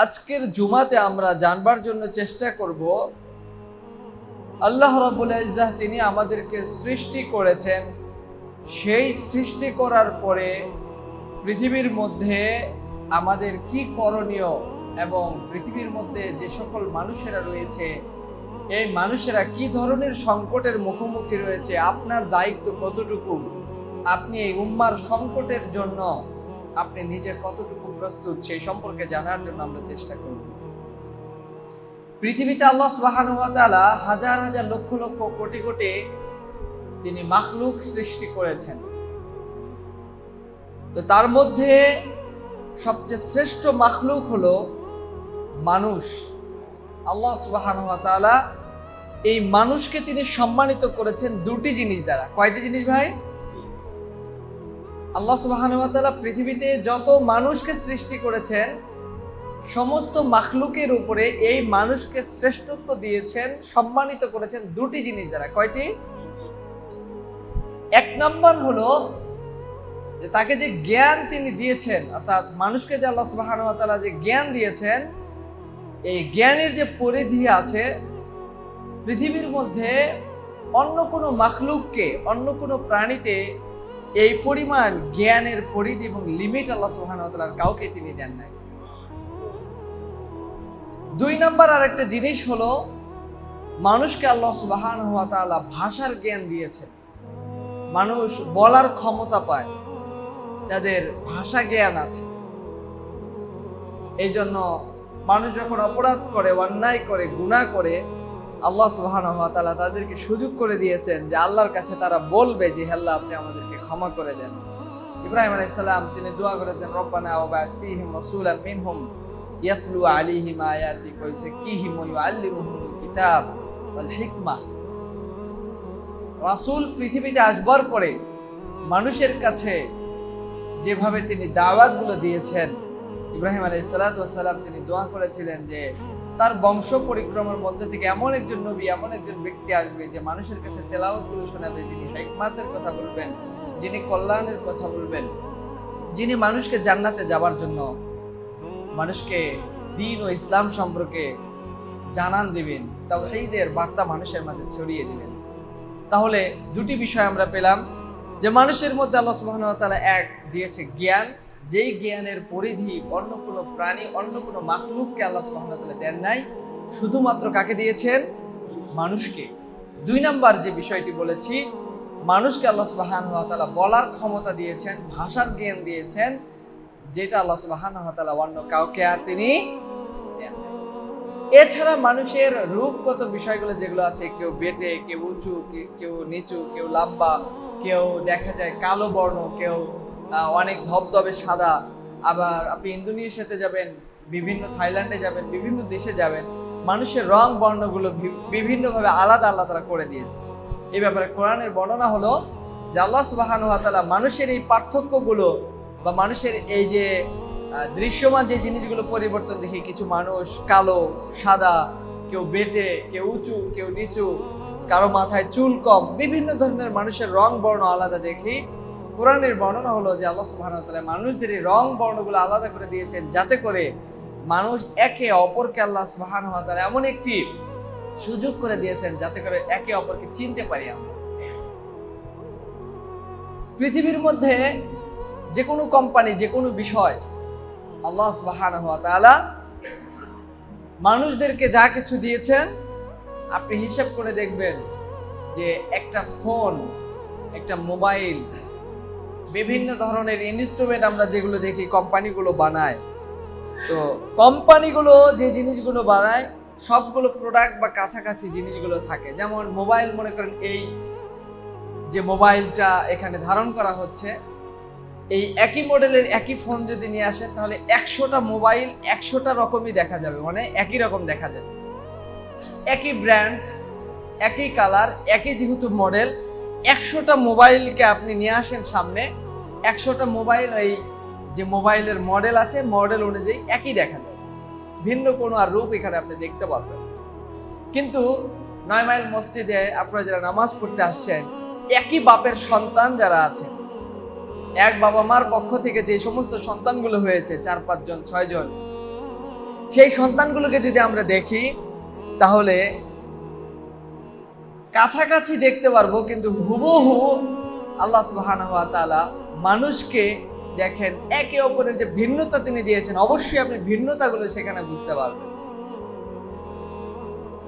আজকের জুমাতে আমরা জানবার জন্য চেষ্টা করব আল্লাহ রাব্বুল ইজ্জাহ তিনি আমাদেরকে সৃষ্টি করেছেন। সেই সৃষ্টি করার পরে পৃথিবীর মধ্যে আমাদের কি করণীয় এবং পৃথিবীর মধ্যে যে সকল মানুষেরা রয়েছে এই মানুষেরা কি ধরনের সংকটের মুখোমুখি রয়েছে, আপনার দায়িত্ব কতটুকু, আপনি এই উম্মার সংকটের জন্য আপনি নিজে কতটুকু প্রস্তুত সেই সম্পর্কে জানার জন্য আমরা চেষ্টা করব। পৃথিবীতে আল্লাহ সুবহানাহু ওয়া তাআলা হাজার হাজার লক্ষ লক্ষ কোটি কোটি তিনি মাখলুক সৃষ্টি করেছেন। তো তার মধ্যে সবচেয়ে শ্রেষ্ঠ মাখলুক হলো মানুষ। আল্লাহ সুবহানাহু ওয়া তাআলা এই মানুষকে তিনি সম্মানিত করেছেন দুটি জিনিস দ্বারা। কয়টি জিনিস ভাই? আল্লাহ সুবহানাহু ওয়া তাআলা পৃথিবীতে যত মানুষকে সৃষ্টি করেছেন সমস্ত মাখলুকের উপরে এই মানুষকে শ্রেষ্ঠত্ব দিয়েছেন, সম্মানিত করেছেন দুটি জিনিস দ্বারা। কয়টি? এক নম্বর হলো যে তাকে যে জ্ঞান তিনি দিয়েছেন, অর্থাৎ মানুষকে যে আল্লাহ সুবহানাহু ওয়া তাআলা যে জ্ঞান দিয়েছেন এই জ্ঞানের যে পরিধি আছে পৃথিবীর মধ্যে অন্য কোনো মাখলুককে, অন্য কোনো প্রাণীতে এই পরিমাণ জ্ঞানের পরিধি এবং লিমিট আল্লাহ সুবহানাহু ওয়া তাআলা কাউকে তিনি দেন নাই। দুই নাম্বার আরেকটা জিনিস হলো মানুষকে আল্লাহ সুবহানাহু ওয়া তাআলা ভাষার জ্ঞান দিয়েছেন। মানুষ বলার ক্ষমতা পায়, তাদের ভাষা জ্ঞান আছে। এই জন্য মানুষ যখন অপরাধ করে, অন্যায় করে, গুনাহ করে আল্লাহ সুবহানাহু ওয়া তাআলা তাদেরকে সুযোগ করে দিয়েছেন যে আল্লাহর কাছে তারা বলবে যে হে আল্লাহ আপনি আমাদেরকে ক্ষমা করে দেন। ইব্রাহিম আলাইহিস সালাম তিনি দোয়া করেছেন রব্বানা ওয়াবা'স ফীহিম রাসূলাম মিনহুম ইয়াতলু আলাইহিম আয়াতিক ওয়া ইউযাক্কিহিম ওয়া ইউআল্লিমুহুমুল কিতাব ওয়াল হিকমা। রাসূল পৃথিবীতে আসবার পরে মানুষের কাছে যেভাবে তিনি দাওয়াতগুলো দিয়েছেন, ইব্রাহিম আলাইহিস সালাতু ওয়াস সালাম তিনি দোয়া করেছিলেন যে তার বংশ পরিক্রমার মধ্যে থেকে এমন একজন নবী, এমন একজন ব্যক্তি আসবে যে মানুষের কাছে তেলাওয়াতগুলো শোনাবে, যিনি হিকমতের কথা বলবেন, যিনি কল্যাণের কথা বলবেন, যিনি মানুষকে জান্নাতে যাবার জন্য মানুষকে দ্বীন ও ইসলাম সম্পর্কে জানান দিবেন, তাওহীদের বার্তা মানুষের মাঝে ছড়িয়ে দিবেন। তাহলে দুটি বিষয় আমরা পেলাম যে মানুষের মধ্যে আল্লাহ সুবহানাহু ওয়া তাআলা এক দিয়েছে জ্ঞান, যেই জ্ঞানের পরিধি অন্য কোনো প্রাণী, অন্য কোনো মাখলুককে আল্লাহ সুবহানাহু ওয়া তাআলা দেন নাই, শুধুমাত্র কাকে দিয়েছেন? মানুষকে। দুই নাম্বার যে বিষয়টি বলেছি, মানুষকে আল্লাহ সুবহানাহু ওয়া তাআলা বলার ক্ষমতা দিয়েছেন, ভাষার জ্ঞান দিয়েছেন, যেটা আল্লাহ সুবহানাহু ওয়া তাআলা অন্য কাউকে আর তিনি দেন নাই। এছাড়া মানুষের রূপগত বিষয়গুলো যেগুলো আছে, কেউ বেটে, কেউ উঁচু, কেউ নিচু, কেউ লম্বা, কেউ দেখা যায় কালো বর্ণ, কেউ অনেক ধবধবে সাদা। আবার আপনি ইন্দোনেশিয়াতে যাবেন, বিভিন্ন থাইল্যান্ডে যাবেন, বিভিন্ন দেশে যাবেন, মানুষের রং বর্ণগুলো বিভিন্নভাবে আলাদা আল্লাহ তাআলা করে দিয়েছে। এই ব্যাপারে কোরআনের বর্ণনা হলো যে আল্লাহ সুবহানাহু ওয়া তাআলা মানুষের এই পার্থক্যগুলো বা মানুষের এই যে দৃশ্যমান যে জিনিসগুলো পরিবর্তন দেখি, কিছু মানুষ কালো, সাদা, কেউ বেটে, কেউ উঁচু, কেউ নিচু, কারো মাথায় চুল কম, বিভিন্ন ধরনের মানুষের রং বর্ণ আলাদা দেখি। কোরআনের বর্ণনা হলো যে আল্লাহ সুবহানাহু ওয়া তাআলা মানুষদের এই রং বর্ণগুলো আলাদা করে দিয়েছেন যাতে করে মানুষ একে অপরকে, আল্লাহ সুবহানাহু ওয়া তাআলা এমন একটি সুযোগ করে দিয়েছেন যাতে করে একে অপরকে চিনতে পারি আমরা। পৃথিবীর মধ্যে যে কোনো কোম্পানি, যে কোনো বিষয় আল্লাহ সুবহানাহু ওয়া তাআলা মানুষদেরকে যা কিছু দিয়েছেন আপনি হিসাব করে দেখবেন যে একটা ফোন, একটা মোবাইল, বিভিন্ন ধরনের ইনস্ট্রুমেন্ট আমরা যেগুলো দেখি কোম্পানিগুলো বানায়, তো কোম্পানিগুলো যে জিনিসগুলো বানায় সবগুলো প্রোডাক্ট বা কাছাকাছি জিনিসগুলো থাকে। যেমন মোবাইল, মনে করেন এই যে মোবাইলটা এখানে ধারণ করা হচ্ছে, এই একই মডেলের একই ফোন যদি নিয়ে আসেন তাহলে 100টা মোবাইল 100টা রকমই দেখা যাবে, মানে একই রকম দেখা যাবে, একই ব্র্যান্ড, একই কালার, একই যেহেতু মডেল, 100টা মোবাইলকে আপনি নিয়ে আসেন সামনে, 100টা মোবাইল এই যে মোবাইলের মডেল আছে মডেল অনুযায়ী একই দেখা যাবে, ভিন্ন কোনো আর রূপ এখানে আপনি দেখতে পারবেন। কিন্তু 9 মাইল মসজিদে আপনারা যারা নামাজ পড়তে আসছেন, একই বাপের সন্তান যারা আছেন, এক বাবা মার পক্ষ থেকে যে সমস্ত সন্তানগুলো হয়েছে 4-5 জন 6 জন, সেই সন্তানগুলোকে যদি আমরা দেখি তাহলে কাছাকাছি দেখতে পারবো, কিন্তু হুবহু আল্লাহ সুবহানাহু ওয়া তাআলা মানুষকে দেখেন একে অপরের যে ভিন্নতা তিনি দিয়েছেন, অবশ্যই আপনি ভিন্নতাগুলো সেখানে বুঝতে পারবেন।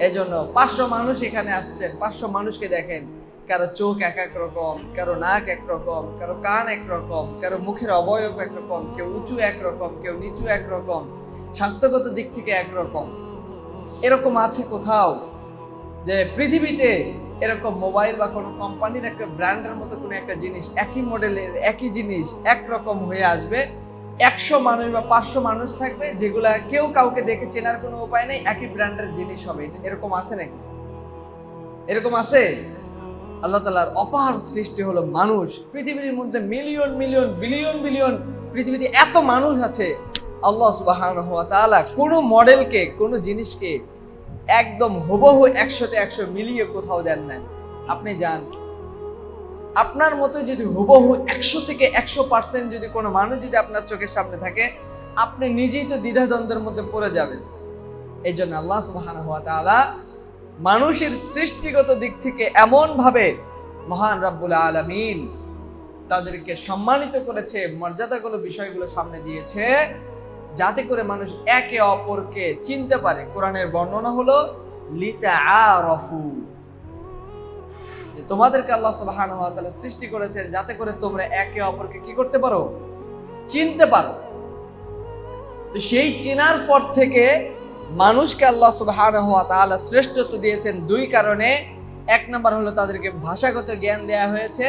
এজন্য 500 মানুষ এখানে আসছেন, 500 মানুষকে দেখেন, কারো চোখ এক এক রকম, কারো নাক এক রকম, কারো কান এক রকম, কারো মুখের অবয়ব এক রকম, কেউ উঁচু এক রকম, কেউ নিচু এক রকম, স্বাস্থ্যগত দিক থেকে এক রকম। এরকম আছে কোথাও যে পৃথিবীতে এরকম মোবাইল বা কোনো কোম্পানির একটা ব্র্যান্ডের মতো কোনো একটা জিনিস, একই মডেলের একই জিনিস একরকম হয়ে আসবে, 100 মানুষ বা 500 মানুষ থাকবে যেগুলা কেউ কাউকে দেখে চেনার কোনো উপায় নেই, একই ব্র্যান্ডের জিনিস হবে? এরকম আছে নাকি? এরকম আছে? আল্লাহ তাআলার অপার সৃষ্টি হলো মানুষ। পৃথিবীর মধ্যে মিলিয়ন মিলিয়ন বিলিয়ন বিলিয়ন পৃথিবীতে এত মানুষ আছে। আল্লাহ সুবহানাহু ওয়া তাআলা কোনো মডেলকে, কোনো জিনিসকে একদম হুবহু 100-তে 100 মিলিয়ে কোথাও দেন নাই। আপনি যান, আপনার মতো যদি হুবহু 100 থেকে 100% যদি কোনো মানুষ যদি আপনার চোখের সামনে থাকে, আপনি নিজেই তো দ্বিধাদ্বন্দ্বের মধ্যে পড়ে যাবেন। এই জন্য আল্লাহ সুবহানাহু ওয়া তাআলা মানুষের সৃষ্টিগত দিক থেকে এমনভাবে মহান রব্বুল আলামিন তাদেরকে সম্মানিত করেছে, মর্যাদাগুলো বিষয়গুলো সামনে দিয়েছে, যাতে করে মানুষ একে অপরকে চিনতে পারে। কোরআনের বর্ণনা হলো লিতাআরাফু, যে তোমাদেরকে আল্লাহ সুবহানাহু ওয়া তাআলা সৃষ্টি করেছেন যাতে করে তোমরা একে অপরকে কি করতে পারো? চিনতে পারো। তো সেই চেনার পর থেকে মানুষকে আল্লাহ সুবহানাহু ওয়া তাআলা শ্রেষ্ঠত্ব দিয়েছেন দুই কারণে। এক নাম্বার হলো তাদেরকে ভাষাগত জ্ঞান দেয়া হয়েছে,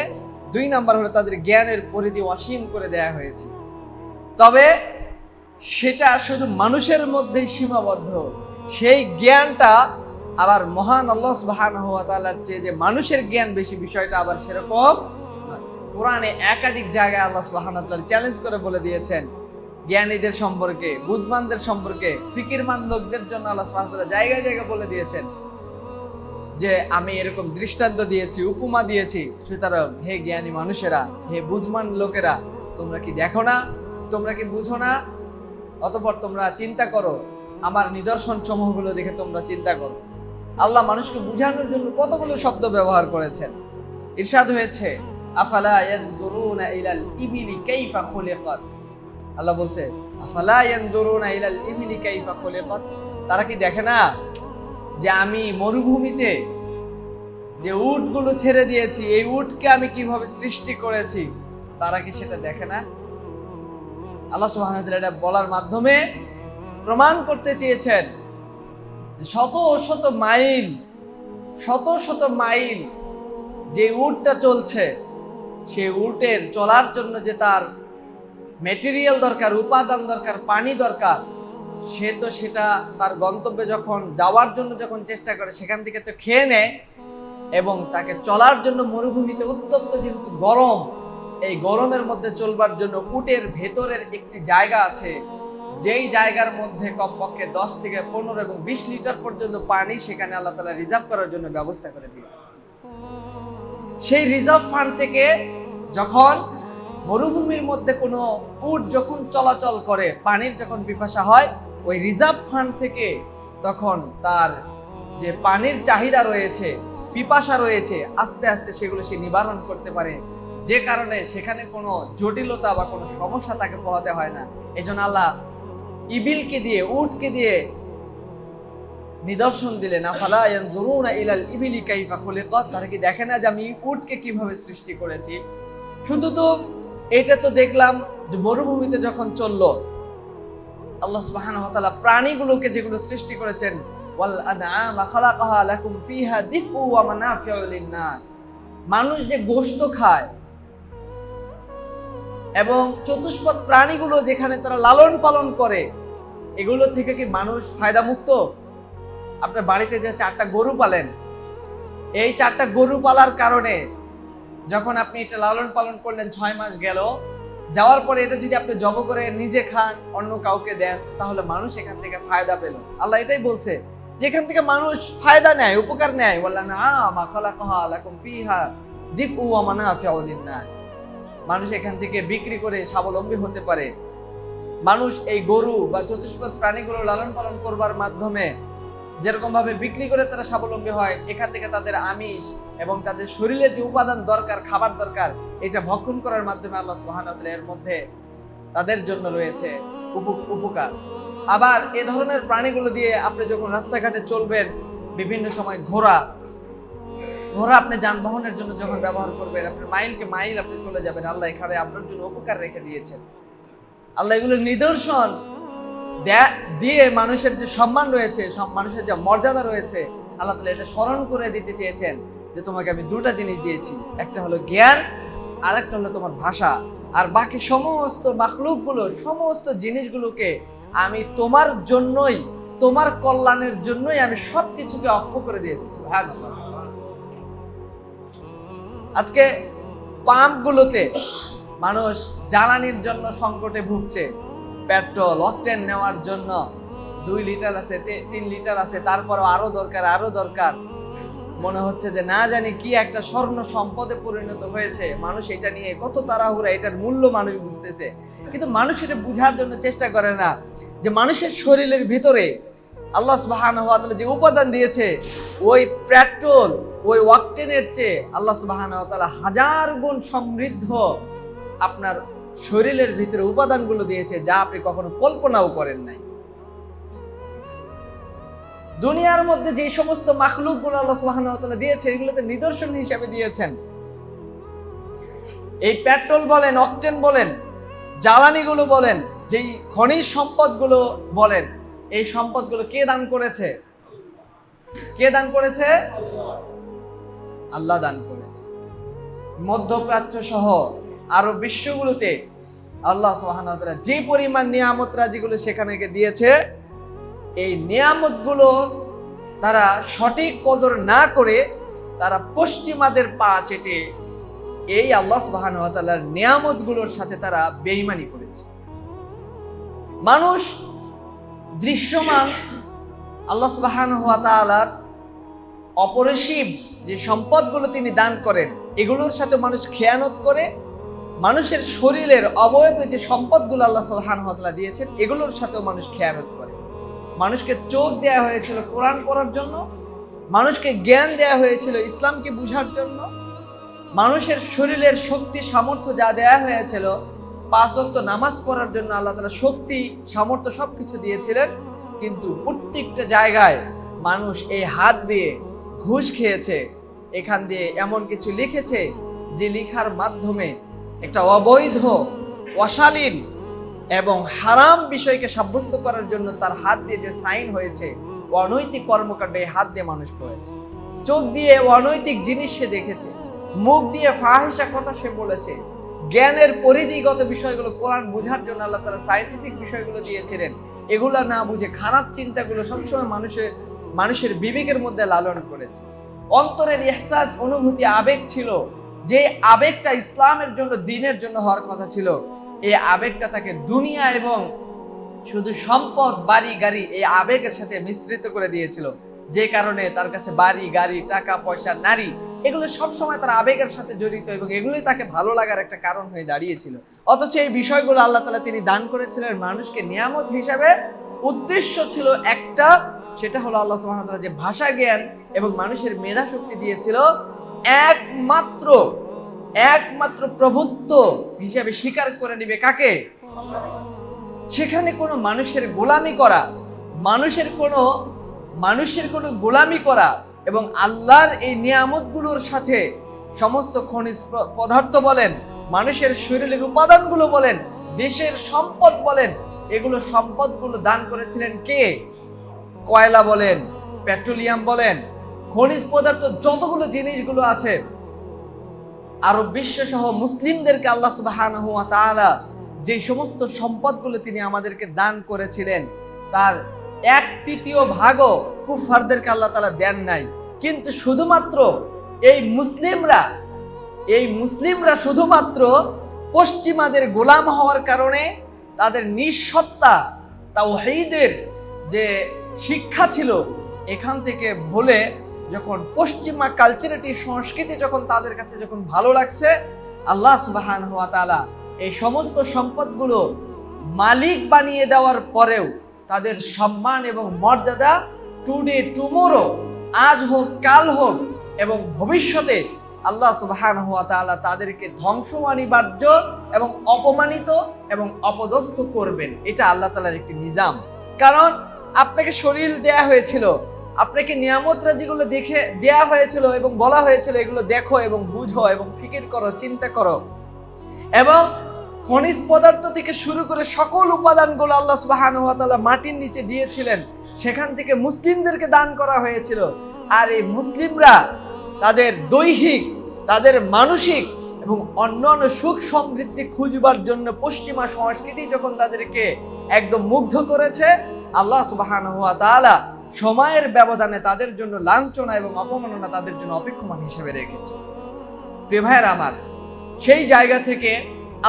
দুই নাম্বার হলো তাদের জ্ঞানের পরিধি অসীম করে দেয়া হয়েছে। তবে সেটা শুধু মানুষের মধ্যেই সীমাবদ্ধ। সেই জ্ঞানটা আবার মহান আল্লাহ সুবহানাহু ওয়া তাআলার চেয়ে যে মানুষের জ্ঞান বেশি, বিষয়টা আবার সেরকম নয়। কোরআনে একাধিক জায়গায় আল্লাহ সুবহানাহু ওয়া তাআলা চ্যালেঞ্জ করে বলে দিয়েছেন জ্ঞানীদের সম্পর্কে, বুঝবানদের সম্পর্কে, ফিকিরমান লোকদের জন্য আল্লাহ সুবহানাহু ওয়া তাআলা জায়গায় জায়গায় বলে দিয়েছেন যে আমি এরকম দৃষ্টান্ত দিয়েছি, উপমা দিয়েছি, সুতরাং হে জ্ঞানী মানুষেরা, হে বুঝমান লোকেরা, তোমরা কি দেখো না? তোমরা কি বুঝো না? অতঃপর তোমরা চিন্তা করো, আমার নিদর্শন সমূহগুলো দেখে তোমরা চিন্তা করো। আল্লাহ মানুষকে বুঝানোর জন্য কতগুলো শব্দ ব্যবহার করেছেন। ইরশাদ হয়েছে আফালা ইয়ানজুরুনা ইলাল ইবিলি কাইফা খুলিকাত। আল্লাহ বলছে আফালা ইয়ানজুরুনা ইলাল ইবিলি কাইফা খুলিকাত, তারা কি দেখে না যে আমি মরুভূমিতে যে উটগুলো ছেড়ে দিয়েছি, এই উটকে আমি কিভাবে সৃষ্টি করেছি? তারা কি সেটা দেখে না? আল্লাহ সুবহানাহু ওয়া তাআলা এটা বলার মাধ্যমে প্রমাণ করতে চেয়েছেন যে শত শত মাইল যে উটটা চলছে, সেই উটের চলার জন্য যে তার ম্যাটেরিয়াল দরকার, উপাদান দরকার, পানি দরকার, সে তো সেটা তার গন্তব্যে যখন যাওয়ার জন্য যখন চেষ্টা করে সেখান থেকে তো খেয়ে নেয়, এবং তাকে চলার জন্য মরুভূমিতে উত্তপ্ত যেহেতু গরম, এই গরমের মধ্যে চলবার জন্য উটের ভেতরের একটি জায়গা আছে, যেই জায়গার মধ্যে কমপক্ষে 10 থেকে 15 এবং 20 লিটার পর্যন্ত পানি সেখানে আল্লাহ তাআলা রিজার্ভ করার জন্য ব্যবস্থা করে দিয়েছে। সেই রিজার্ভ ফান্ড থেকে যখন মরুভূমির মধ্যে কোনো উট যখন চলাচল করে, পানির যখন পিপাসা হয়, ওই রিজার্ভ ফান্ড থেকে তখন তার যে পানির চাহিদা রয়েছে, পিপাসা রয়েছে, আস্তে আস্তে সেগুলো সে নিবারণ করতে পারে, যে কারণে সেখানে কোনো জটিলতা বা কোনো সমস্যা তাকে পোহাতে হয় না। এই জন্য আল্লাহ ইবিলকে দিয়ে, উটকে দিয়ে নিদর্শন দিলেন। আফালা ইয়ানজুরুনা ইলাল ইবিলি কাইফা খুলিকাত, তারা কি দেখে না যে আমি উটকে কিভাবে সৃষ্টি করেছি? শুধু তো এটা তো দেখলাম যে মরুভূমিতে যখন চললো, আল্লাহ সুবহানাহু ওয়া তাআলা প্রাণীগুলোকে যেগুলো সৃষ্টি করেছেন, ওয়াল আনআমা খালাকাহা লাকুম ফিহা দিফউ ওয়া মানাফিউ লিন-নাস, মানুষ যে গোশত খায় এবং চতুষ্পদ প্রাণীগুলো যেখানে তারা লালন পালন করে, এগুলো থেকে কি মানুষ ফায়দা মুক্ত? আপনার বাড়িতে যে 4টা গরু পালেন, এই 4টা গরু পালার কারণে যখন আপনি এটা লালন পালন করলেন, 6 মাস গেল, যাওয়ার পরে এটা যদি আপনি জব করে নিজে খান, অন্য কাউকে দেন, তাহলে মানুষ এখান থেকে ফায়দা পেল। আল্লাহ এটাই বলছে যে এখান থেকে মানুষ ফায়দা নেয়, উপকার নেয়। ওয়াল্লানা খালাকাহা লাকুম ফিহা দিফউ ওয়া মানাফিউ লিন-নাস, মানুষ এখান থেকে বিক্রি করে স্বাবলম্বী হতে পারে। মানুষ এই গরু বা চতুষ্পদ প্রাণীগুলো লালন পালন করবার মাধ্যমে যেরকম ভাবে বিক্রি করে তারা স্বাবলম্বী হয়, এখান থেকে তাদের আমিষ এবং তাদের শরীরের যে উপাদান দরকার, খাবার দরকার, এটা ভক্ষণ করার মাধ্যমে আল্লাহ সুবহানাহু ওয়া তাআলা এর মধ্যে তাদের জন্য রয়েছে উপকার। আবার এ ধরনের প্রাণীগুলো দিয়ে আপনি যখন রাস্তাঘাটে চলবেন, বিভিন্ন সময় ঘোড়া আপনি যানবাহনের জন্য যখন ব্যবহার করবেন, আপনি মাইলকে মাইল আপনি চলে যাবেন, আল্লাহ এখানে আপনার জন্য উপকার রেখে দিয়েছেন। আল্লাহ এগুলোর নিদর্শন দিয়ে মানুষের যে সম্মান রয়েছে, মানুষের যে মর্যাদা রয়েছে, আল্লাহ তাআলা এটা স্মরণ করে দিতে চেয়েছেন যে তোমাকে আমি দুটা জিনিস দিয়েছি, একটা হলো জ্ঞান আর একটা হলো তোমার ভাষা, আর বাকি সমস্ত মাখলুকগুলো, সমস্ত জিনিসগুলোকে আমি তোমার জন্যই, তোমার কল্যাণের জন্যই আমি সবকিছুকে অক্ষ করে দিয়েছি। সুবহানাল্লাহ। আজকে পাম্পগুলোতে মানুষ জ্বালানির জন্য সংকটে ভুগছে। পেট্রোল অকটেন নেওয়ার জন্য 2 লিটার আছে, 3 লিটার আছে, তারপরও আরো দরকার। মনে হচ্ছে যে না জানি কি একটা স্বর্ণ সম্পদে পরিণত হয়েছে। মানুষ এটা নিয়ে কত তাড়াহুড়া, এটার মূল্য মানুষ বুঝতেছে, কিন্তু মানুষ এটা বুঝার জন্য চেষ্টা করে না যে মানুষের শরীরের ভিতরে আল্লাহ সুবহানাহু ওয়া তাআলা যে উপাদান দিয়েছে, ওই পেট্রোল, ওই অকটেনের চেয়ে আল্লাহ সুবহানাহু ওয়া তাআলা 1000 গুণ সমৃদ্ধ আপনার শরীরের ভিতরে উপাদানগুলো দিয়েছে, যা আপনি কখনো কল্পনাও করেন নাই। দুনিয়ার মধ্যে যে সমস্ত মাখলুকগুলো আল্লাহ সুবহানাহু ওয়া তাআলা দিয়েছে, এগুলোতে নিদর্শন হিসেবে দিয়েছেন। এই পেট্রোল বলেন, অকটেন বলেন, জ্বালানিগুলো বলেন, যেই খনিজ সম্পদগুলো বলেন, এই সম্পদগুলো কে দান করেছে? কে দান করেছে? আল্লাহ দান করেছে। মধ্যপ্রাচ্য সহ আরো বিশ্বগুলোতে আল্লাহ সুবহানাহু ওয়া তাআলা যে পরিমাণ নিয়ামত রাজিগুলো সেখানে দিয়েছে, এই নিয়ামতগুলো তারা সঠিক কদর না করে তারা পশ্চিমাদের পা চেটে এই আল্লাহ সুবহানাহু ওয়া তাআলার নিয়ামতগুলোর সাথে তারা বেঈমানি করেছে। মানুষ দৃশ্যমান আল্লাহ সুবহানাহু ওয়া তাআলার অপরিসীম যে সম্পদগুলো তিনি দান করেন, এগুলোর সাথে মানুষ খেয়ানত করে। মানুষের শরীরের অবয়বে যে সম্পদগুলো আল্লাহ সুবহানাহু ওয়া তাআলা দিয়েছেন, এগুলোর সাথেও মানুষ খেয়ানত করে। মানুষকে চোখ দেয়া হয়েছিল কোরআন পড়ার জন্য, মানুষকে জ্ঞান দেয়া হয়েছিল ইসলামকে বুঝার জন্য, মানুষের শরীরের শক্তি সামর্থ্য যা দেয়া হয়েছিল 5 ওয়াক্ত নামাজ পড়ার জন্য আল্লাহ তাআলা শক্তি সামর্থ্য সবকিছু দিয়েছিলেন। কিন্তু প্রত্যেকটা জায়গায় মানুষ এই হাত দিয়ে ঘুষ খেয়েছে, এখান দিয়ে এমন কিছু লিখেছে যে লেখার মাধ্যমে একটা অবৈধ, অশালীন এবং হারাম বিষয়কে সাব্যস্ত করার জন্য তার হাত দিয়ে যে সাইন হয়েছে, অনৈতিক কর্মকাণ্ড এই হাত দিয়ে মানুষ করেছে। চোখ দিয়ে অনৈতিক জিনিস সে দেখেছে, মুখ দিয়ে ফাহিশা কথা সে বলেছে। জ্ঞানের পরিধিগত বিষয়গুলো, কোরআন বোঝার জন্য আল্লাহ তাআলা সায়েন্টিফিক বিষয়গুলো দিয়েছিলেন, এগুলা না বুঝে খারাপ চিন্তাগুলো সবসময় মানুষের বিবেকের মধ্যে লালন করেছে। অন্তরের ইহসাস, অনুভূতি, আবেগ ছিল, যে আবেগটা ইসলামের জন্য, দ্বীনের জন্য হওয়ার কথা ছিল, এই আবেগটা তাকে দুনিয়া এবং শুধু সম্পদ, বাড়ি গাড়ি এই আবেগের সাথে মিশ্রিত করে দিয়েছিল, যে কারণে তার কাছে বাড়ি গাড়ি, টাকা পয়সা, নারী, এগুলো সবসময় তার আবেগের সাথে জড়িত এবং এগুলোই তাকে ভালো লাগার একটা কারণ হয়ে দাঁড়িয়েছিল। অথচ এই বিষয়গুলো আল্লাহ তাআলা তিনি দান করেছিলেন মানুষকে নিয়ামত হিসাবে। উদ্দেশ্য ছিল একটা, সেটা হলো আল্লাহ সুবহানাহু ওয়া তাআলা যে ভাষা জ্ঞান এবং মানুষের মেধা শক্তি দিয়েছিল, একমাত্র প্রভুত্ব হিসেবে স্বীকার করে নিবে কাকে? সেখানে কোনো মানুষের গোলামি করা, মানুষের কোনো গোলামি করা এবং আল্লাহর এই নিয়ামতগুলোর সাথে সমস্ত খনিজ পদার্থ বলেন, মানুষের শরীরের উপাদানগুলো বলেন, দেশের সম্পদ বলেন, এগুলো সম্পদগুলো দান করেছিলেন কে? কয়লা বলেন, পেট্রোলিয়াম বলেন, খনিজ পদার্থ, যতগুলো জিনিসগুলো আছে, আরব বিশ্ব সহ মুসলিমদেরকে আল্লাহ সুবহানাহু ওয়া তাআলা যে সমস্ত সম্পদগুলো তিনি আমাদেরকে দান করেছিলেন, তার 1/3 ভাগও কুফারদেরকে আল্লাহ তাআলা দেন নাই। কিন্তু শুধুমাত্র এই মুসলিমরা শুধুমাত্র পশ্চিমাদের গোলাম হওয়ার কারণে, তাদের নিঃসত্তা, তাওহীদের যে শিক্ষা ছিল, এখান থেকে ভুলে যখন পশ্চিমা কালচারিটি, সংস্কৃতি যখন তাদের কাছে যখন ভালো লাগছে, আল্লাহ সুবহানাহু ওয়া তাআলা এই সমস্ত সম্পদগুলো মালিক বানিয়ে দেওয়ার পরেও তাদের সম্মান এবং মর্যাদা টুডে টুমোরো, আজ হোক কাল হোক এবং ভবিষ্যতে আল্লাহ সুবহানাহু ওয়া তাআলা তাদেরকে ধ্বংস অনিবার্য এবং অপমানিত এবং অপদস্থ করবেন। এটা আল্লাহ তাআলার একটি নিজাম। কারণ আপনাকে শরীর দেয়া হয়েছিল, আপনাকে নিয়ামতরা যেগুলো দেখে দেয়া হয়েছিল এবং বলা হয়েছিল এগুলো দেখো এবং বুঝো এবং ফিকির করো, চিন্তা করো, এবং খনিজ পদার্থ থেকে শুরু করে সকল উপাদানগুলো আল্লাহ সুবহানাহু ওয়া তাআলা মাটির নিচে দিয়েছিলেন, সেখান থেকে মুসলিমদেরকে দান করা হয়েছিল। আর এই মুসলিমরা তাদের দৈহিক, তাদের মানসিক এবং অন্যান্য সুখ সমৃদ্ধি খুঁজবার জন্য পশ্চিমা সংস্কৃতি যখন তাদেরকে একদম মুগ্ধ করেছে, আল্লাহ সুবহানাহু ওয়া তাআলা সময়ের ব্যবধানে তাদের জন্য লাঞ্ছনা এবং অপমাননা তাদের জন্য অপেক্ষমান হিসেবে রেখেছে। প্রিয় ভাইয়েরা আমার, সেই জায়গা থেকে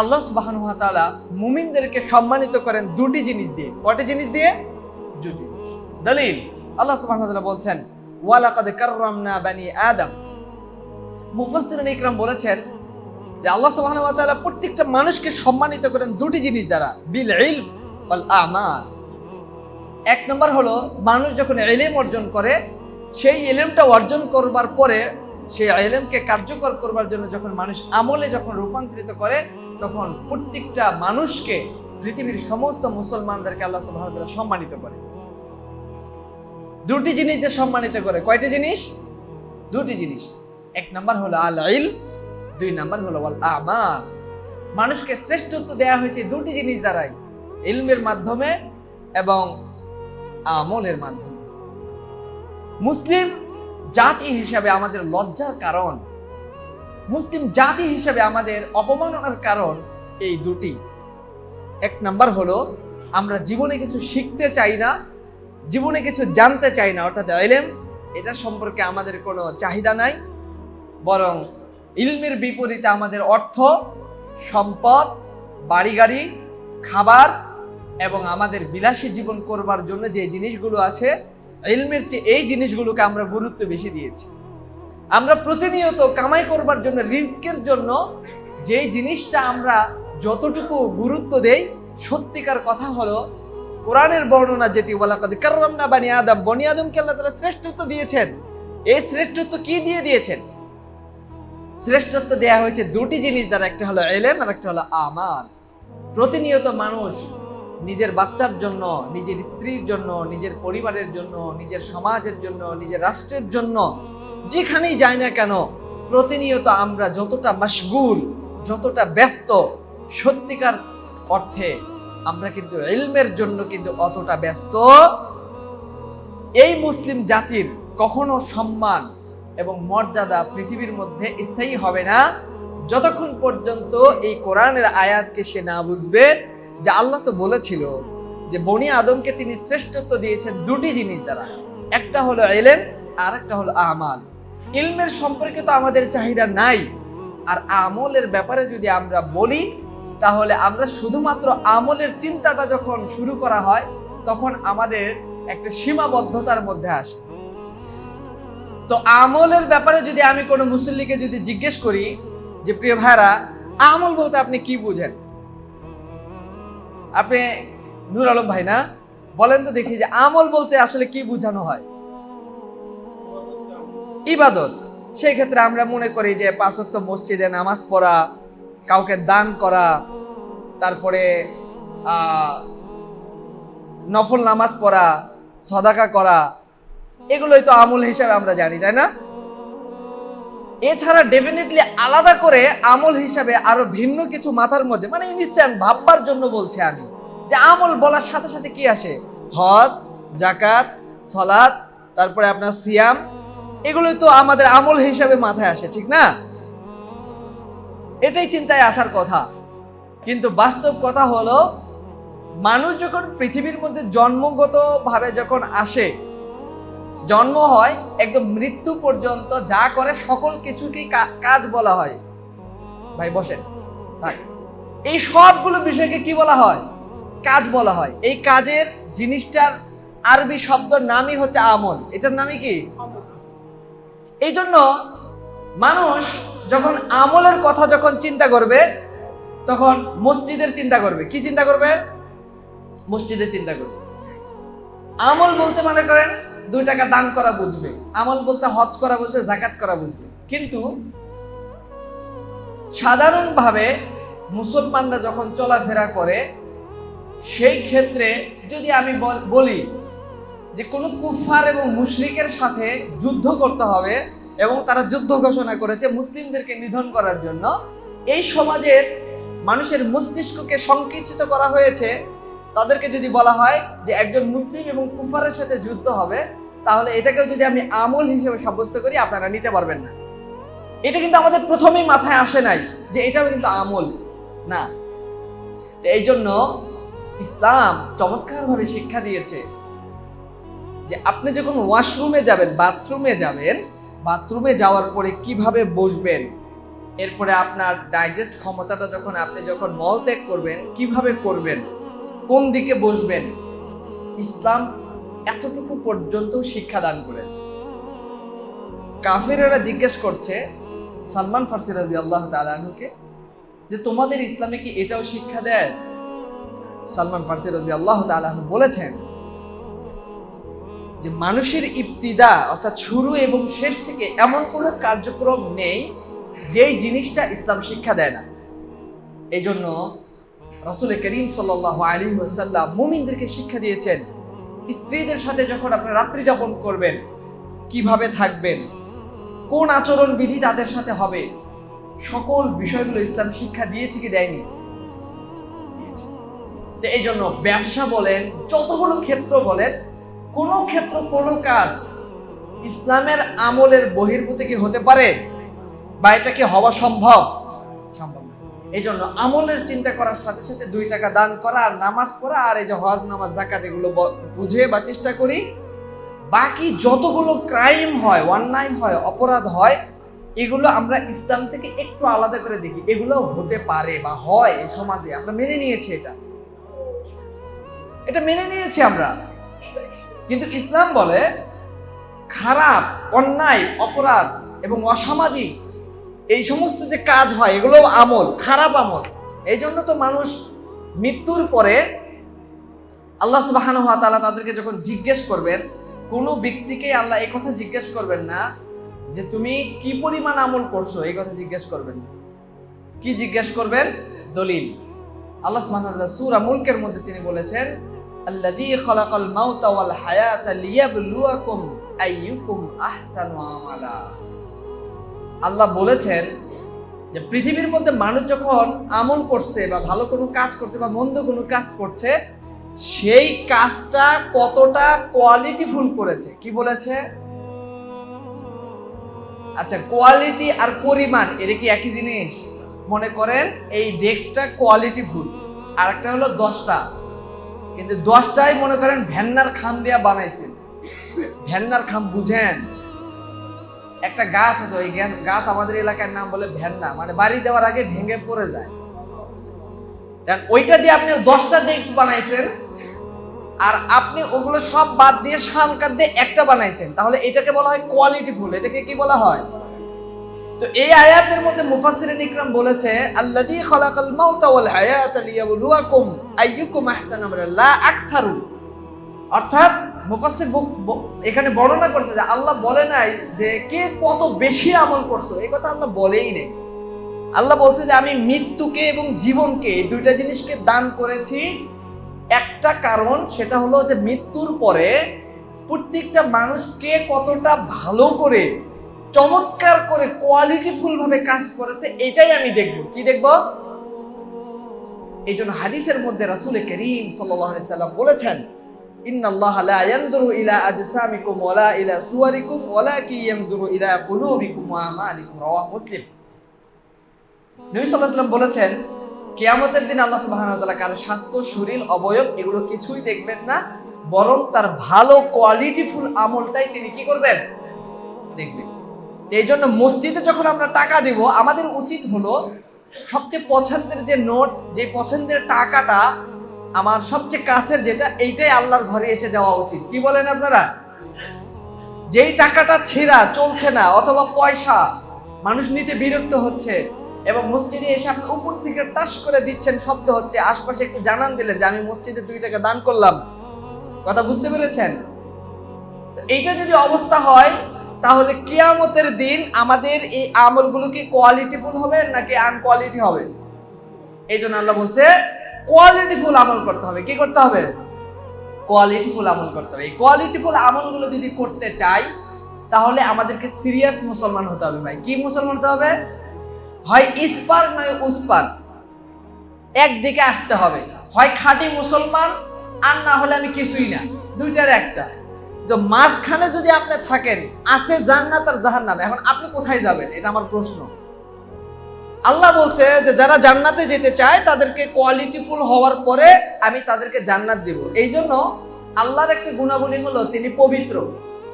আল্লাহ সুবহানাহু ওয়া তাআলা মুমিনদেরকে সম্মানিত করেন দুটি জিনিস দিয়ে। কয়টি জিনিস দিয়ে? দুটি জিনিস। দলিল, আল্লাহ সুবহানাহু ওয়া তাআলা বলছেন ওয়ালাকাদ কাররামনা বানি আদম। মুফাসসিরিন ইকরাম বলেছেন যে আল্লাহ সুবহানাহু ওয়া তাআলা প্রত্যেকটা মানুষকে সম্মানিত করেন দুটি জিনিস দ্বারা, বিল ইলম ওয়াল আমাল। এক নম্বর হলো মানুষ যখন ইলম অর্জন করে, সেই ইলমটা অর্জন করবার পরে সেই ইলমকে কার্যকর করবার জন্য যখন মানুষ আমলে যখন রূপান্তরিত করে, তখন প্রত্যেকটা মানুষকে, পৃথিবীর সমস্ত মুসলমানদেরকে আল্লাহ সুবহানাহু ওয়া তাআলা সম্মানিত করে। দুটি জিনিস দিয়ে সম্মানিত করে। কয়টি জিনিস? দুটি জিনিস। এক নাম্বার হলো আল ইলম, দুই নাম্বার হলো ওয়াল আমাল। মানুষকে শ্রেষ্ঠত্ব দেয়া হয়েছে দুটি জিনিস দ্বারাই, ইলমের মাধ্যমে এবং আমলের মাধ্যমে। মুসলিম জাতি হিসাবে আমাদের লজ্জার কারণ, মুসলিম জাতি হিসাবে আমাদের অপমাননার কারণ এই দুটি। এক নাম্বার হলো আমরা জীবনে কিছু শিখতে চাই না, জীবনে কিছু জানতে চাই না, অর্থাৎ ইলম এটার সম্পর্কে আমাদের কোনো চাহিদা নাই, বরং ইলমের বিপরীতে আমাদের অর্থ, সম্পদ, বাড়ি গাড়ি, খাবার এবং আমাদের বিলাসী জীবন করবার জন্য যে জিনিসগুলো আছে, ইলমের চেয়ে এই জিনিসগুলোকে আমরা গুরুত্ব বেশি দিয়েছি। আমরা প্রতিনিয়ত কামাই করবার জন্য, রিজকের জন্য যেই জিনিসটা আমরা যতটুকু গুরুত্ব দেই, সত্যিকার কথা হলো কোরআনের বর্ণনা যেটি ওয়ালাকাদ কাররামনা বানি আদম, বনি আদমকে আল্লাহ তাআলা শ্রেষ্ঠত্ব দিয়েছেন। এই শ্রেষ্ঠত্ব কি দিয়ে দিয়েছেন? শ্রেষ্ঠত্ব দেয়া হয়েছে দুটি জিনিস দ্বারা, একটা হলো ইলম আর একটা হলো আমাল। প্রতিনিয়ত মানুষ নিজের বাচ্চার জন্য, নিজের স্ত্রীর জন্য, নিজের পরিবারের জন্য, নিজের সমাজের জন্য, নিজের রাষ্ট্রের জন্য যেখানেই যাই না কেন, প্রতিনিয়ত আমরা যতটা মাশগুল, যতটা ব্যস্ত, সত্যিকার অর্থে আমরা কিন্তু ইলমের জন্য কিন্তু অতটা ব্যস্ত। এই মুসলিম জাতির কখনো সম্মান এবং মর্যাদা পৃথিবীর মধ্যে স্থায়ী হবে না যতক্ষণ পর্যন্ত এই কোরআনের আয়াতকে সে না বুঝবে যে আল্লাহ তো বলেছিল যে বনি আদমকে তিনি শ্রেষ্ঠত্ব দিয়েছেন দুটি জিনিস দ্বারা, একটা হলো ইলম আর একটা হলো আমাল। ইলমের সম্পর্কে তো আমাদের চাহিদা নাই, আর আমলের ব্যাপারে যদি আমরা বলি তাহলে আমরা শুধুমাত্র আমলের চিন্তাটা যখন শুরু করা হয় তখন আমাদের একটা সীমাবদ্ধতার মধ্যে আসে। তো আমলের ব্যাপারে যদি আমি কোনো মুসল্লিকে যদি জিজ্ঞেস করি যে প্রিয় ভাইরা, আমল বলতে আপনি কি বুঝেন? আপনি নূর আলম ভাই না, বলেন তো দেখি যে আমল বলতে আসলে কি বোঝানো হয়? ইবাদত। সেই ক্ষেত্রে আমরা মনে করি যে 5 ওয়াক্ত মসজিদে নামাজ পড়া, কাউকে দান করা, তারপরে নফল নামাজ পড়া, সাদাকা করা, এগুলোই তো আমল হিসাবে আমরা জানি, তাই না? এছাড়া ডেফিনেটলি আলাদা করে আমল হিসাবে আরো ভিন্ন কিছু মাথার মধ্যে, মানে ইনস্ট্যান্ট ভাববার জন্য বলছি আমি, যে আমল বলার সাথে সাথে কি আসে? হজ, যাকাত, সালাত, তারপরে আপনার সিয়াম, এগুলোই তো আমাদের আমল হিসাবে মাথায় আসে, ঠিক না? এটাই চিন্তায় আসার কথা। কিন্তু বাস্তব কথা হলো, মানুষ যখন পৃথিবীর মধ্যে জন্মগতভাবে যখন আসে, জন্ম হয় একদম মৃত্যু পর্যন্ত যা করে সকল কিছুকেই কাজ বলা হয়। ভাই বসেন, থাক। এই সবগুলো বিষয়কে কি বলা হয়? কাজ বলা হয়। এই কাজের জিনিসটার আরবি শব্দের নামই হচ্ছে আমল। এটার নামই কি? এই জন্য মানুষ যখন আমলের কথা যখন চিন্তা করবে তখন মসজিদের চিন্তা করবে। কি চিন্তা করবে? মসজিদে চিন্তা করবে। আমল বলতে মনে করেন 2 টাকা দান করা বুঝবে, আমল বলতে হজ করা বুঝবে, যাকাত করা বুঝবে। কিন্তু সাধারণভাবে মুসলমানরা যখন চলাফেরা করে সেই ক্ষেত্রে যদি আমি বলি যে কোনো কুফার এবং মুশরিকের সাথে যুদ্ধ করতে হবে এবং তারা যুদ্ধ ঘোষণা করেছে মুসলিমদেরকে নিধন করার জন্য, এই সমাজের মানুষের মস্তিষ্ককে সংকুচিত করা হয়েছে, তাদেরকে যদি বলা হয় যে একজন মুসলিম এবং কুফারের সাথে যুদ্ধ হবে, তাহলে এটাকেও যদি আমি আমল হিসেবে সাব্যস্ত করি আপনারা নিতে পারবেন না। এটা কিন্তু আমাদের প্রথমেই মাথায় আসে নাই যে এটাও কিন্তু আমল না। তো এই জন্য ইসলাম চমৎকারভাবে শিক্ষা দিয়েছে যে আপনি যখন ওয়াশরুমে যাবেন, বাথরুমে যাওয়ার পরে কিভাবে বসবেন, এরপরে আপনার ডাইজেস্ট ক্ষমতাটা আপনি যখন মল ত্যাগ করবেন কিভাবে করবেন, কোন দিকে বসবেন, ইসলাম এতটুকু পর্যন্ত শিক্ষা দান করেছে। কাফেরেরা জিজ্ঞেস করছে সালমান ফারসি রাদিয়াল্লাহু তাআলা আনহুকে যে তোমাদের ইসলামে কি এটাও শিক্ষা দেয়? সালমান ফারসি রাদিয়াল্লাহু তাআলা আনহু বলেছেন যে মানুষের ইবতিদা অর্থাৎ শুরু এবং শেষ থেকে এমন কোনো কার্যক্রম নেই যেই জিনিসটা ইসলাম শিক্ষা দেয় না। এই জন্য রাসূল করিম সাল্লাল্লাহু আলাইহি ওয়াসাল্লাম মুমিনদেরকে শিক্ষা দিয়েছেন স্ত্রীদের সাথে যখন আপনি রাত্রি যাপন করবেন কিভাবে থাকবেন, কোন আচরণ বিধি তাদের সাথে হবে, সকল বিষয়গুলো ইসলাম শিক্ষা দিয়েছে কি দেয়নি? তো এই জন্য ব্যবসা বলেন, যতগুলো ক্ষেত্র বলেন, কোন ক্ষেত্র কোন কাজ ইসলামের আমলের বহির্ভূত কি হতে পারে বা এটা কি হওয়া সম্ভব? সম্ভব না। এই জন্য আমলের চিন্তা করার সাথে সাথে 2 টাকা দান করা আর নামাজ পড়া আর এই যে হজ নামাজ যাকাত এগুলো বুঝে বা চেষ্টা করি। বাকি যতগুলো ক্রাইম হয়, অন্যায় হয়, অপরাধ হয়, এগুলো আমরা ইসলাম থেকে একটু আলাদা করে দেখি, এগুলো হতে পারে বা হয় এই সমাজে, আমরা মেনে নিয়েছি, এটা মেনে নিয়েছি আমরা। কিন্তু ইসলাম বলে খারাপ, অন্যায়, অপরাধ এবং অসামাজিক এই সমস্ত যে কাজ হয় এগুলো আমল, খারাপ আমল। এই জন্য তো মানুষ মৃত্যুর পরে আল্লাহ সুবহানাহু ওয়া তাআলা তাদেরকে যখন জিজ্ঞেস করবেন, কোনো ব্যক্তিকে আল্লাহ এই কথা জিজ্ঞেস করবেন না যে তুমি কি পরিমাণ আমল করছো, এই কথা জিজ্ঞেস করবেন না। কি জিজ্ঞেস করবেন? দলিল। আল্লাহ সুবহানাহু ওয়া তাআলা সূরা মুলকের মধ্যে তিনি বলেছেন আল্লাযী খালাকাল মাউতা ওয়াল হায়াতা লিয়াবলুয়াকুম আইয়ুকুম আহসানু আমালা। আল্লাহ বলেছেন যে পৃথিবীর মধ্যে মানুষ যখন আমল করছে বা ভালো কোনো কাজ করছে বা মন্দ কোনো কাজ করছে, সেই কাজটা কতটা কোয়ালিটিফুল করেছে। কি বলেছে? আচ্ছা, কোয়ালিটি আর পরিমাণ এটা কি একই জিনিস? মনে করেন এই ডেস্কটা কোয়ালিটিফুল আর একটা হলো 10টা, কিন্তু 10টাই মনে করেন ভেন্নার খাম দিয়া বানাইছেন। ভেন্নার খাম বুঝেন? একটা গাছ আছে, ওই গাছ আমাদের এলাকার নাম বলে ভেন্না, মানে বাড়ি দেওয়ার আগে ভেঙে পড়ে যায়। ওইটা দিয়ে আপনি 10টা ডেস্ক বানাইছেন আর আপনি ওগুলো সব বাদ দিয়ে শাল কাঠ দিয়ে একটা বানাইছেন, তাহলে এটাকে বলা হয় কোয়ালিটিফুল। এটাকে কি বলা হয়? তো এই আয়াতের মধ্যে মুফাসসিরিন ইকরাম বলেছে আল্লাযী খালাকাল মাউতা ওয়াল হায়াতা লিয়াবলুয়াকুম আইয়ুকুম আহসানু আমালা লা আকসারু। অর্থাৎ মুফাসসির এখানে বর্ণনা করছে যে আল্লাহ বলে নাই যে কে কত বেশি আমল করছো, এই কথা আল্লাহ বলেই নেই। আল্লাহ বলছে যে আমি মৃত্যুকে এবং জীবনকে, এই 2টা জিনিসকে দান করেছি। একটা কারণ সেটা হলো যে মৃত্যুর পরে প্রত্যেকটা মানুষ কে কতটা ভালো করে, চমৎকার করে, কোয়ালিটিফুল ভাবে কাজ করেছে, এটাই আমি দেখব। কি দেখব? এই জন্য হাদিসের মধ্যে রাসূল করিম সাল্লাল্লাহু আলাইহি সাল্লাম বলেছেন ইন্নাল্লাহা লা ইয়ানজুরু ইলা আজসামিকুম ওয়ালা ইলা সুওয়ারিকুম ওয়ালাকিন ইয়ানজুরু ইলা কুলুবিকুম ওয়া আমালিকুম। রাওয়াহু মুসলিম। নবী সাল্লাল্লাহু আলাইহি ওয়াসাল্লাম বলেছেন কিয়ামতের দিন আল্লাহ সুবহানাহু ওয়া তাআলা কারো স্বাস্থ্য, শরীর, অবয়ব এগুলো কিছুই দেখবেন না, বরং তার ভালো কোয়ালিটিফুল আমলটাই তিনি কি করবেন? দেখবেন। এই জন্য মসজিদে যখন আমরা টাকা দিব, আমাদের উচিত হলো সবচেয়ে পছন্দের যে নোট, যে পছন্দের টাকাটা আমার সবচেয়ে কাছের যেটা, এইটাই আল্লাহর ঘরে এসে দেওয়া উচিত। কি বলেন আপনারা? যেই টাকাটা ছেঁড়া, চলছে না, অথবা পয়সা মানুষ নিতে বিরক্ত হচ্ছে, এবং মসজিদে এসে আপনি উপর থেকে টাস করে দিচ্ছেন, শব্দ হচ্ছে, আশপাশে একটু জানান দিলেন যে আমি মসজিদে 2 টাকা দান করলাম। কথা বুঝতে পেরেছেন? তো এইটা যদি অবস্থা হয়, তাহলে কিয়ামতের দিন আমাদের এই আমলগুলো কি কোয়ালিটিফুল হবে নাকি আনকোয়ালিটি হবে? এই জন্য আল্লাহ বলছে কোয়ালিটিফুল আমল করতে হবে। কি করতে হবে? কোয়ালিটিফুল আমল করতে হবে। এই কোয়ালিটিফুল আমলগুলো যদি করতে চাই, তাহলে আমাদেরকে সিরিয়াস মুসলমান হতে হবে। ভাই, কি মুসলমান হতে হবে? হয় ইসপার নয় উসপার, একদিকে আসতে হবে। হয় খাঁটি মুসলমান, আর না হলে আমি কিছুই না, দুইটার একটা। তো মাঝখানে যদি আপনি থাকেন, আছে জান্নাত আর জাহান্নাম, এখন আপনি কোথায় যাবেন? এটা আমার প্রশ্ন। আল্লাহ বলছে যে যারা জান্নাতে যেতে চায় তাদেরকে কোয়ালিটিফুল হওয়ার পরে আমি তাদেরকে জান্নাত দিব। এই জন্য আল্লাহর একটি গুণাবলী হলো তিনি পবিত্র।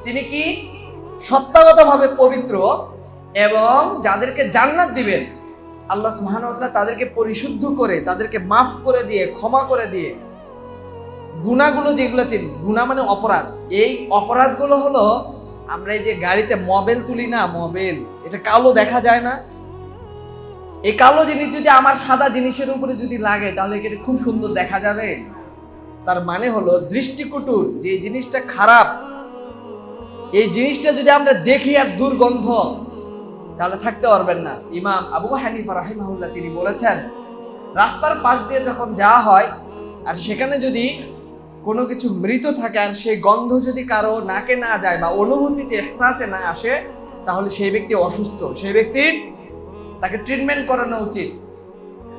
তিনি কি? সত্তাগতভাবে পবিত্র। এবং যাদেরকে জান্নাত দিবেন আল্লাহ সুবহানাহু ওয়া তাআলা তাদেরকে পরিশুদ্ধ করে, তাদেরকে মাফ করে দিয়ে, ক্ষমা করে দিয়ে গুনাহগুলো যেগুলো, তিনি গুনাহ মানে অপরাধ, এই অপরাধগুলো হলো আমরা এই যে গাড়িতে মোবাইল তুলি না, মোবাইল, এটা কালো দেখা যায় না? এই কালো জিনিস যদি আমার সাদা জিনিসের উপরে যদি লাগে, তাহলে কি এটা খুব সুন্দর দেখা যাবে? তার মানে হলো দৃষ্টিকটুর যে জিনিসটা খারাপ, এই জিনিসটা যদি আমরা দেখি আর দুর্গন্ধ, তাহলে থাকতে পারবেন না। ইমাম আবু হানিফা রাহিমাহুল্লাহ তিনি বলেছেন, রাস্তার পাশ দিয়ে যখন যাওয়া হয় আর সেখানে যদি কোনো কিছু মৃত থাকে আর সেই গন্ধ যদি কারো নাকে না যায় বা অনুভূতিতে এহসাসে না আসে, তাহলে সেই ব্যক্তি অসুস্থ, সেই ব্যক্তি তাকে ট্রিটমেন্ট করানো উচিত।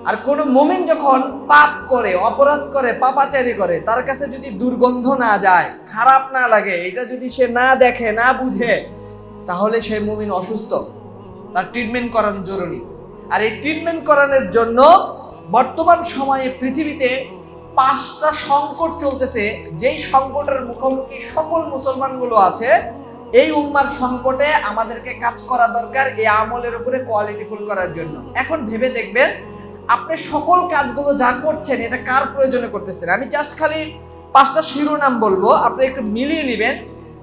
আর কোন মুমিন যখন পাপ করে, অপরাধ করে, পাপাচারি করে, তার কাছে যদি দুর্গন্ধ না যায়, খারাপ না লাগে, এটা যদি সে না দেখে, না বুঝে, তাহলে সেই মুমিন অসুস্থ, তার ট্রিটমেন্ট করানো জরুরি। আর এই ট্রিটমেন্ট করানোর জন্য বর্তমান সময়ে পৃথিবীতে 5টা সংকট চলতেছে, যেই সংকটের মুখোমুখি সকল মুসলমানগুলো আছে। এই উম্মার সংকটে আমাদেরকে কাজ করা দরকার এই আমলের উপরে কোয়ালিটিফুল করার জন্য। এখন ভেবে দেখবেন আপনি সকল কাজগুলো যা করছেন এটা কার প্রয়োজনে করতেছেন। আমি জাস্ট খালি 5টা শিরোনাম বলবো, আপনি একটু মিলিয়ে নেবেন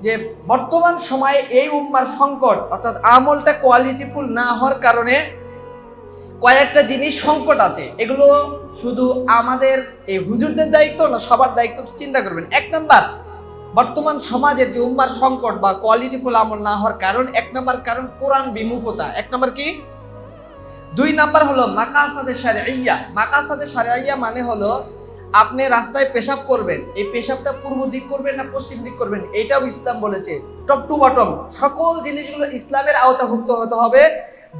যে বর্তমান সময়ে এই উম্মার সংকট, অর্থাৎ আমলটা কোয়ালিটিফুল না হওয়ার কারণে কয়েকটা জিনিস সংকট আছে। এগুলো শুধু আমাদের এই হুজুরদের দায়িত্ব না, সবার দায়িত্ব। চিন্তা করবেন। 1 নাম্বার, বর্তমান সমাজে যে উম্মার সংকট বা কোয়ালিটিফুল আমল না হওয়ার কারণ, 1 নাম্বার কারণ কোরআন বিমুখতা। 1 নাম্বার কি? 2 নাম্বার হলো মাকাসাদে শারঈয়া। মাকাসাদে শারঈয়া মানে হলো আপনি রাস্তায় পেশাব করবেন, এই পেশাবটা পূর্ব দিক করবেন না পশ্চিম দিক করবেন, এটাও ইসলাম বলেছে। টপ টু বটম সকল জিনিসগুলো ইসলামের আওতাভুক্ত হতে হবে,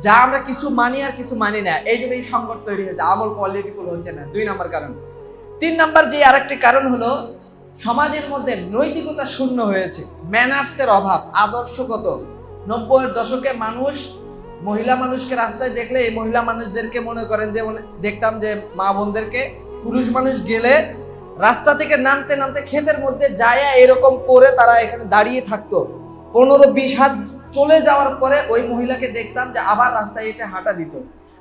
যা আমরা কিছু মানি আর কিছু মানি না। এই জন্য এই সংকট তৈরি হয়েছে, আমল কোয়ালিটিফুল হচ্ছে না। 2 নাম্বার কারণ। 3 নাম্বার যে আরেকটি কারণ হলো সমাজের মধ্যে নৈতিকতা শূন্য হয়েছে, ম্যানার্সের অভাব, আদর্শগত। 90-এর দশকে মানুষ মহিলা মানুষকে রাস্তায় দেখলে এই মহিলা মানুষদেরকে মনে করেন, যেমন দেখতাম যে মা বোনদেরকে, পুরুষ মানুষ গেলে রাস্তা থেকে নামতে নামতে ক্ষেতের মধ্যে যায় এরকম করে তারা এখানে দাঁড়িয়ে থাকতো। 15-20 হাত চলে যাওয়ার পরে ওই মহিলাকে দেখতাম যে আবার রাস্তায় এটা হাঁটা দিত।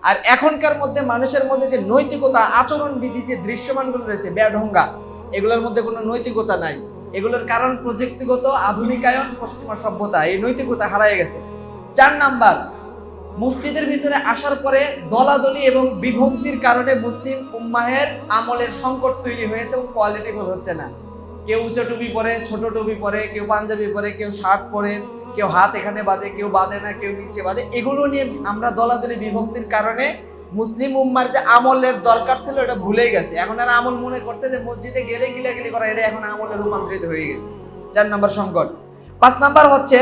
আর এখনকার মধ্যে মানুষের মধ্যে যে নৈতিকতা, আচরণবিধি যে দৃশ্যমানগুলো রয়েছে, বেঢঙ্গা, এগুলোর মধ্যে কোনো নৈতিকতা নাই। এগুলোর কারণ প্রযুক্তিগত আধুনিকায়ন, পশ্চিমা সভ্যতা, এই নৈতিকতা হারিয়ে গেছে। 4 নাম্বার, মসজিদের ভিতরে আসার পরে দলাদলি এবং বিভক্তির কারণে মুসলিম উম্মাহের আমলের সংকট তৈরি হয়েছে এবং কোয়ালিটিফুল হচ্ছে না। কেউ উঁচু টুপি পরে, ছোট টুপি পরে, কেউ পাঞ্জাবি পরে, কেউ শার্ট পরে, কেউ হাত এখানে বাঁধে, কেউ বাঁধে না, কেউ নিচে বাঁধে। এগুলো নিয়ে আমরা দলাদলি বিভক্তির কারণে মুসলিম উম্মার যে আমলের দরকার ছিল এটা ভুলেই গেছে। এখন আর আমল মনে করছে যে মসজিদে গেলে গিলাগিলি করা, এটা এখন আমলে রূপান্তরিত হয়ে গেছে। 4 নাম্বার সংকট। 5 নাম্বার হচ্ছে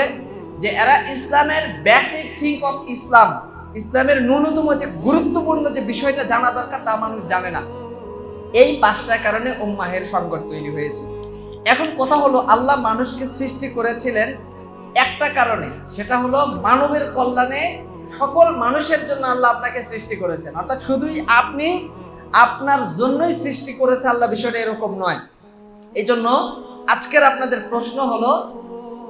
যে এরা ইসলামের বেসিক থিঙ্ক অফ ইসলাম, ইসলামের ন্যূনতম যে গুরুত্বপূর্ণ যে বিষয়টা জানা দরকার তা মানুষ জানে না। এই 5টা কারণে উম্মাহের সংকট তৈরি হয়েছে। এখন কথা হলো, আল্লাহ মানুষকে সৃষ্টি করেছিলেন একটা কারণে, সেটা হলো মানবের কল্যাণে। সকল মানুষের জন্য আল্লাহ আপনাকে সৃষ্টি করেছেন, অর্থাৎ শুধুই আপনি আপনার জন্যই সৃষ্টি করেছে আল্লাহ, বিষয়টা এরকম নয়। এই জন্য আজকের আপনাদের প্রশ্ন হলো,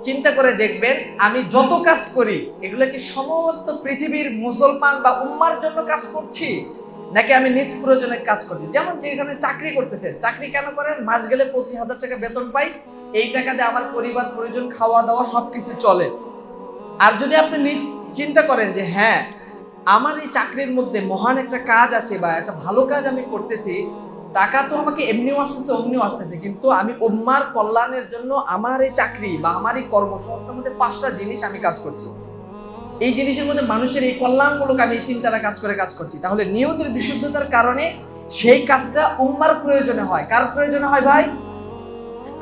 চিন্তা করে দেখবেন আমি যত কাজ করি এগুলো কি সমস্ত পৃথিবীর মুসলমান বা উম্মার জন্য কাজ করছি, নাকি আমি নিজ প্রয়োজনে কাজ করছি। যেমন যেখানে চাকরি করতেছেন, চাকরি কেন করেন? মাস গেলে 25,000 টাকা বেতন পাই, এই টাকা দিয়ে আমার পরিবার পরিজন, খাওয়া দাওয়া সবকিছু চলে। আর যদি আপনি চিন্তা করেন যে হ্যাঁ আমার এই চাকরির মধ্যে মহান একটা কাজ আছে বা একটা ভালো কাজ আমি করতেছি, টাকা তো আমাকে এমনিও আসতেছে অমনিও আসতেছে, কিন্তু আমি উম্মার কল্যাণের জন্য আমার এই চাকরি বা আমার এই কর্মসংস্থার মধ্যে 5টা জিনিস আমি কাজ করছি। এই জিনিসের মধ্যে মানুষের এই কল্যাণমূলক আমি এই চিন্তাটা কাজ করছি। তাহলে নিয়তের বিশুদ্ধতার কারণে সেই কাজটা উম্মার প্রয়োজনে হয়। কার প্রয়োজনে হয় ভাই?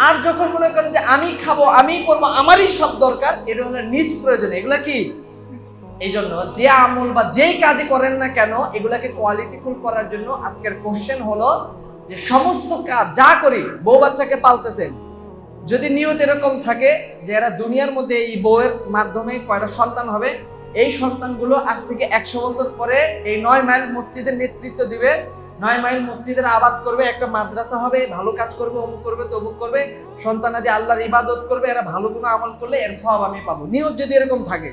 আর যখন মনে করেন যে আমি খাবো, আমি পড়বো, আমারই সব দরকার, এটা হলো নিজ প্রয়োজনে। এগুলা কি? এই জন্য যে আমল বা যেই কাজই করেন না কেন, এগুলাকে কোয়ালিটিফুল করার জন্য আজকের কোশ্চেন হলো যে সমস্ত কাজ যা করি, বউ বাচ্চাকে পালতেছেন, যদি নিয়ত এরকম থাকে যে এরা দুনিয়ার মধ্যে এই বউয়ের মাধ্যমে কয়টা সন্তান হবে, এই সন্তানগুলো আজ থেকে 100 বছর পরে এই 9 মাইল মসজিদের নেতৃত্ব দিবে, 9 মাইল মসজিদের আবাদ করবে, একটা মাদ্রাসা হবে, ভালো কাজ করবে, অমুক করবে, তমুক করবে, সন্তানাদি আল্লাহর ইবাদত করবে, এরা ভালো কোনো আমল করলে এর সওয়াব আমি পাবো। নিয়ত যদি এরকম থাকে।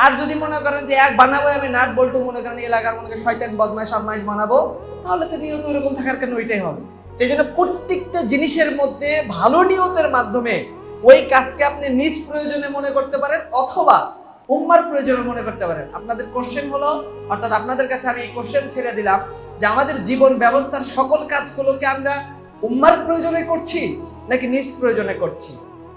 আর যদি মনে করেন যে এক বানাবো আমি নাট বল্টু, মনে করেন এলাকার মনে করেন শয়তান বদমাশ আদমাইশ বানাবো, তাহলে তো নিয়ত এরকম থাকার কেন, ওইটাই হবে। সেই জন্য প্রত্যেকটা জিনিসের মধ্যে ভালো নিয়তের মাধ্যমে ওই কাজকে আপনি নিজ প্রয়োজনে মনে করতে পারেন অথবা উম্মার প্রয়োজনে মনে করতে পারেন। আপনাদের কোশ্চেন হলো, অর্থাৎ আপনাদের কাছে আমি এই কোশ্চেন ছেড়ে দিলাম যে আমাদের জীবন ব্যবস্থার সকল কাজগুলোকে আমরা উম্মার প্রয়োজনে করছি নাকি নিজ প্রয়োজনে করছি?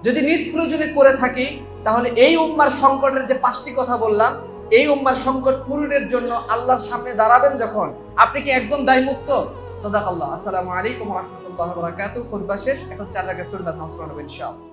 যদি নিজ প্রয়োজনে করে থাকি, তাহলে এই উম্মার সংকটের যে 5টি কথা বললাম, এই উম্মার সংকট পূরণের জন্য আল্লাহর সামনে দাঁড়াবেন যখন, আপনি কি একদম দায়মুক্ত? সাদাকাল্লাহ। আসসালামু আলাইকুম ওয়া রাহমাতুল্লাহি ওয়া বারাকাতুহু। খুতবা শেষ, এখন 4 রাকাত সুন্নাত নামাজ পড়াবো ইনশাআল্লাহ।